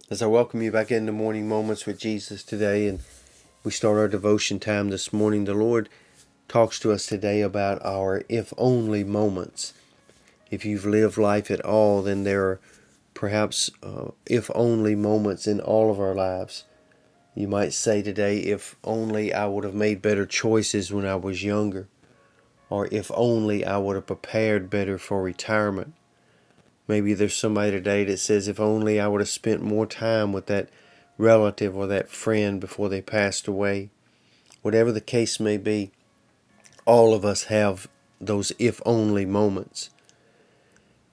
As I welcome you back into Morning Moments with Jesus today, and we start our devotion time this morning, the Lord talks to us today about our if only moments. If you've lived life at all, then there are perhaps if only moments in all of our lives. You might say today, if only I would have made better choices when I was younger, or if only I would have prepared better for retirement. Maybe there's somebody today that says, if only I would have spent more time with that relative or that friend before they passed away. Whatever the case may be, all of us have those if only moments.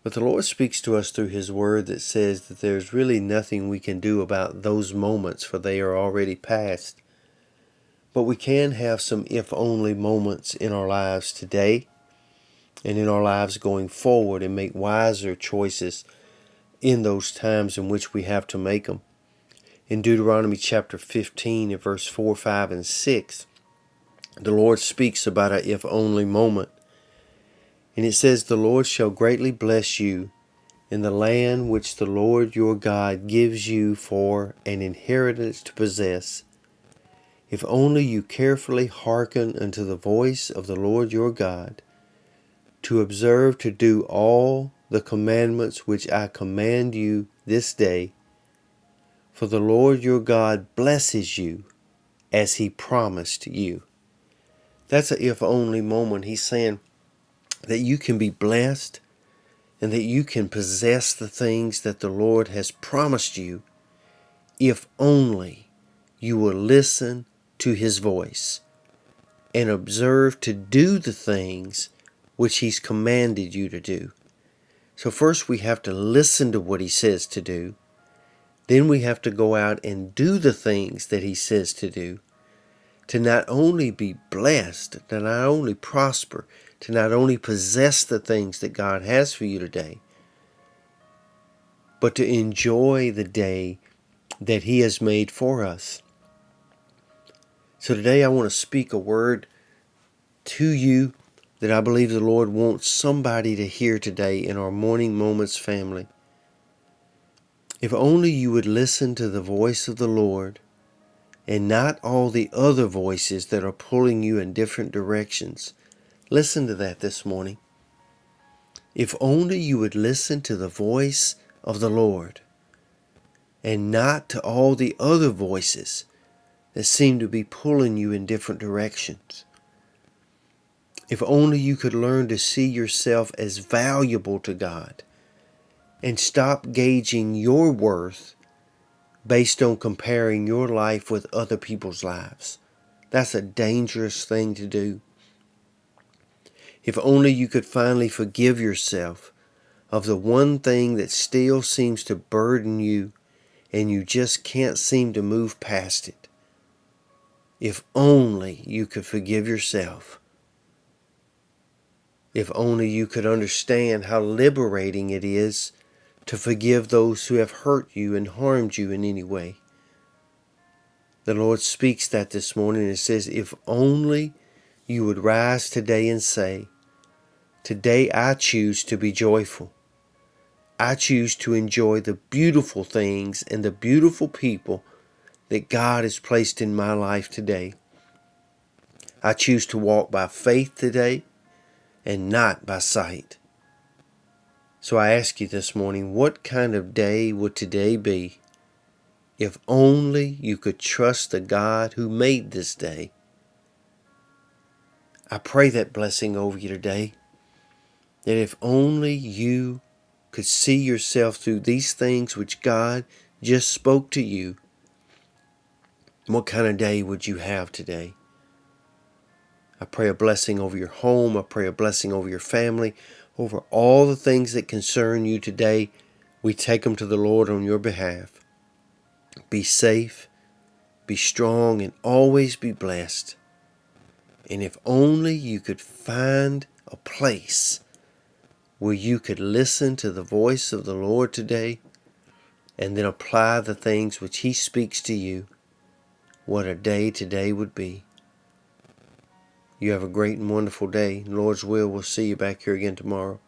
But the Lord speaks to us through His Word that says that there's really nothing we can do about those moments, for they are already past. But we can have some if only moments in our lives today and in our lives going forward, and make wiser choices in those times in which we have to make them. In Deuteronomy chapter 15 and verse 4, 5, and 6, the Lord speaks about a if only moment. And it says, "The Lord shall greatly bless you in the land which the Lord your God gives you for an inheritance to possess, if only you carefully hearken unto the voice of the Lord your God, to observe to do all the commandments which I command you this day. For the Lord your God blesses you as He promised you." That's a if only moment. He's saying that you can be blessed and that you can possess the things that the Lord has promised you if only you will listen to His voice and observe to do the things which He's commanded you to do. So first we have to listen to what He says to do. Then we have to go out and do the things that He says to do, to not only be blessed, to not only prosper, to not only possess the things that God has for you today, but to enjoy the day that He has made for us. So today I want to speak a word to you that I believe the Lord wants somebody to hear today in our Morning Moments family. If only you would listen to the voice of the Lord and not all the other voices that are pulling you in different directions. Listen to that this morning. If only you would listen to the voice of the Lord and not to all the other voices that seem to be pulling you in different directions. If only you could learn to see yourself as valuable to God and stop gauging your worth based on comparing your life with other people's lives. That's a dangerous thing to do. If only you could finally forgive yourself of the one thing that still seems to burden you and you just can't seem to move past it. If only you could forgive yourself. If only you could understand how liberating it is to forgive those who have hurt you and harmed you in any way. The Lord speaks that this morning and says, if only you would rise today and say, today I choose to be joyful. I choose to enjoy the beautiful things and the beautiful people that God has placed in my life today. I choose to walk by faith today and not by sight. So I ask you this morning, what kind of day would today be if only you could trust the God who made this day? I pray that blessing over you today, that if only you could see yourself through these things which God just spoke to you, what kind of day would you have today? I pray a blessing over your home. I pray a blessing over your family, over all the things that concern you today. We take them to the Lord on your behalf. Be safe, be strong, and always be blessed. And if only you could find a place where you could listen to the voice of the Lord today and then apply the things which He speaks to you, what a day today would be. You have a great and wonderful day. Lord's will, we'll see you back here again tomorrow.